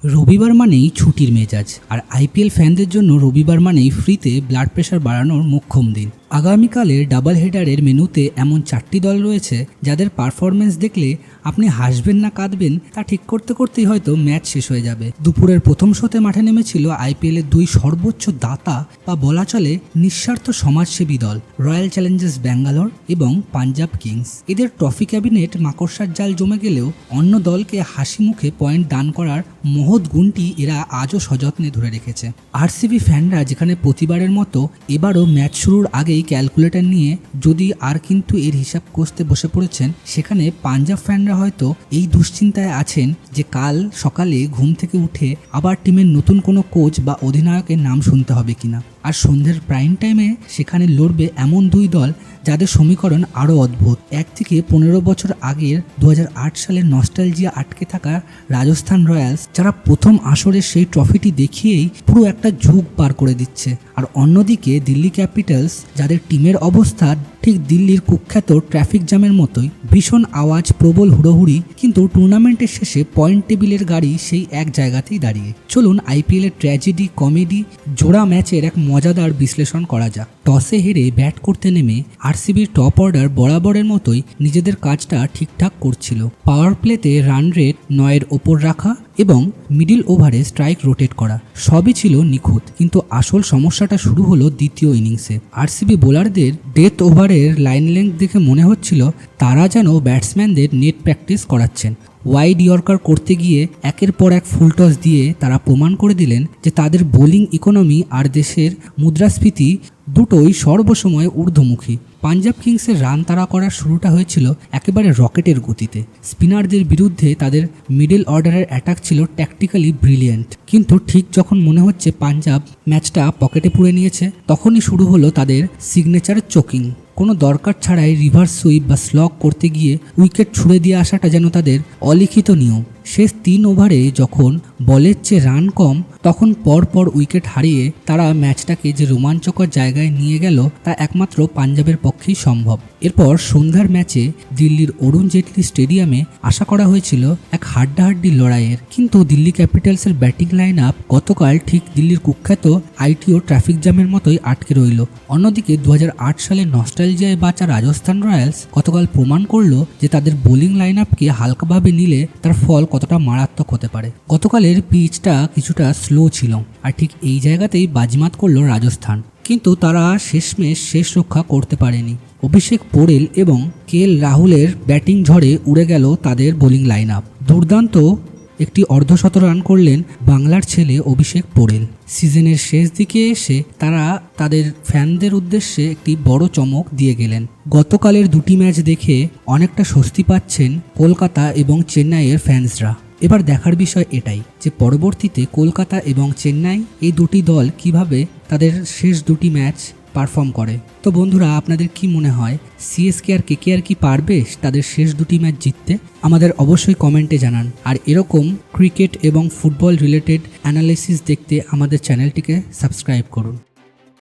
রবিবার মানেই ছুটির মেজাজ, আর আইপিএল ফ্যানদের জন্য রবিবার মানেই ফ্রিতে ব্লাড প্রেশার বাড়ানোর মোক্ষম দিন। আগামীকালের ডাবল হেডারের মেনুতে এমন 4টি দল রয়েছে যাদের পারফরমেন্স দেখলে আপনি হাসবেন না কাঁদবেন তা ঠিক করতে করতেই হয়তো ম্যাচ শেষ হয়ে যাবে। দুপুরের প্রথম শোতে মাঠে নেমেছিল আইপিএলের দুই সর্বোচ্চ দাতা বা বলা চলে নিঃস্বার্থ সমাজসেবী দল, রয়্যাল চ্যালেঞ্জার্স ব্যাঙ্গালোর এবং পাঞ্জাব কিংস। এদের ট্রফি ক্যাবিনেট মাকড়সার জাল জমে গেলেও অন্য দলকে হাসি মুখে পয়েন্ট দান করার মহৎ গুণটি এরা আজও সযত্নে ধরে রেখেছে। আরসিবি ফ্যানরা যেখানে প্রতিবারের মতো এবারও ম্যাচ শুরুর আগেই ক্যালকুলেটর নিয়ে যদি আর কিন্তু এর হিসাব কষতে বসে পড়েছেন, সেখানে পাঞ্জাব ফ্যানরা হয়তো এই দুশ্চিন্তায় আছেন যে কাল সকালে ঘুম থেকে উঠে আবার টিমের নতুন কোনো কোচ বা অধিনায়কের নাম শুনতে হবে কিনা। আর সন্ধ্যের প্রাইম টাইমে সেখানে লড়বে এমন দুই দল যাদের সমীকরণ আরও অদ্ভুত। একদিকে 15 বছর আগের 2008 সালের নস্টালজিয়া আটকে থাকা রাজস্থান রয়্যালস, যারা প্রথম আসরের সেই ট্রফিটি দেখিয়েই পুরো একটা যুগ পার করে দিচ্ছে, আর অন্যদিকে দিল্লি ক্যাপিটালস, যাদের টিমের অবস্থা ঠিক দিল্লির কুখ্যাত ট্রাফিক জ্যামের মতোই, ভীষণ আওয়াজ, প্রবল হুড়োহুড়ি, কিন্তু টুর্নামেন্টের শেষে পয়েন্ট টেবিলের গাড়ি সেই এক জায়গাতেই দাঁড়িয়ে। চলুন আইপিএলের ট্র্যাজেডি কমেডি জোড়া ম্যাচের এক মজাদার বিশ্লেষণ করা যাক। টসে হেরে ব্যাট করতে নেমে আরসিবির টপ অর্ডার বরাবরের মতোই নিজেদের কাজটা ঠিকঠাক করছিল। পাওয়ার প্লেতে রান রেট 9-এর ওপর রাখা এবং মিডিল ওভারে স্ট্রাইক রোটেট করা সবই ছিল নিখুঁত। কিন্তু আসল সমস্যাটা শুরু হলো দ্বিতীয় ইনিংসে। আরসিবি বোলারদের ডেথ ওভারের লাইন লেন্থ দেখে মনে হচ্ছিল তারা যেন ব্যাটসম্যানদের নেট প্র্যাকটিস করাচ্ছেন। ওয়াইড ইয়র্কার করতে গিয়ে একের পর এক ফুল টস দিয়ে তারা প্রমাণ করে দিলেন যে তাদের বোলিং ইকোনমি আর দেশের মুদ্রাস্ফীতি দুটোই সর্বসময় ঊর্ধ্বমুখী। পাঞ্জাব কিংসের রান তাড়া করার শুরুটা হয়েছিল একেবারে রকেটের গতিতে। স্পিনারদের বিরুদ্ধে তাদের মিডল অর্ডারের অ্যাটাক ছিল ট্যাকটিক্যালি ব্রিলিয়েন্ট, কিন্তু ঠিক যখন মনে হচ্ছে পাঞ্জাব ম্যাচটা পকেটে পুরে নিয়েছে, তখনই শুরু হলো তাদের সিগনেচার চোকিং। কোনো দরকার ছাড়াই রিভার্স সুইপ বা স্লগ করতে গিয়ে উইকেট ছুড়ে দিয়ে আসাটা যেন তাদের অলিখিত নিয়ম। শেষ 3 ওভারে যখন বলের চেয়ে রান কম, তখন পরপর উইকেট হারিয়ে তারা ম্যাচটাকে যে রোমাঞ্চকর জায়গায় নিয়ে গেল তা একমাত্র পাঞ্জাবের পক্ষেই সম্ভব। এরপর সন্ধ্যার ম্যাচে দিল্লির অরুণ জেটলি স্টেডিয়ামে আশা করা হয়েছিল এক হাড্ডাহাড্ডি লড়াইয়ের, কিন্তু দিল্লি ক্যাপিটালসের ব্যাটিং লাইন আপ গতকাল ঠিক দিল্লির কুখ্যাত আইটিও ট্রাফিক জ্যামের মতোই আটকে রইল। অন্যদিকে 2008 সালে নস্টালজিয়ায় বাঁচা রাজস্থান রয়্যালস গতকাল প্রমাণ করলো যে তাদের বোলিং লাইন আপকে হালকাভাবে নিলে তার ফল কতটা মারাত্মক হতে পারে। গতকালের পিচটা কিছুটা স্লো ছিল, আর ঠিক এই জায়গাতেই বাজিমাত করলো রাজস্থান, কিন্তু তারা শেষমেশ শেষ রক্ষা করতে পারেনি। অভিষেক পোরেল এবং রাহুলের ব্যাটিং ঝড়ে উড়ে গেল তাদের বোলিং লাইন আপ। দুর্দান্ত একটি অর্ধশত রান করলেন বাংলার ছেলে অভিষেক পোরেল। সিজনের শেষ দিকে এসে তারা তাদের ফ্যানদের উদ্দেশ্যে একটি বড় চমক দিয়ে গেলেন। গতকালের দুটি ম্যাচ দেখে অনেকটা স্বস্তি পাচ্ছেন কলকাতা এবং চেন্নাইয়ের ফ্যান্সরা। এবার দেখার বিষয় এটাই যে পরবর্তীতে কলকাতা এবং চেন্নাই এই দুটি দল কিভাবে তাদের শেষ দুটি ম্যাচ পারফর্ম করে। তো বন্ধুরা, আপনাদের কি মনে হয় সিএসকে আর কেকেআর কি পারবে তাদের শেষ দুটি ম্যাচ জিততে? আমাদের অবশ্যই কমেন্টে জানান। আর এরকম ক্রিকেট এবং ফুটবল রিলেটেড অ্যানালিসিস দেখতে আমাদের চ্যানেলটিকে সাবস্ক্রাইব করুন।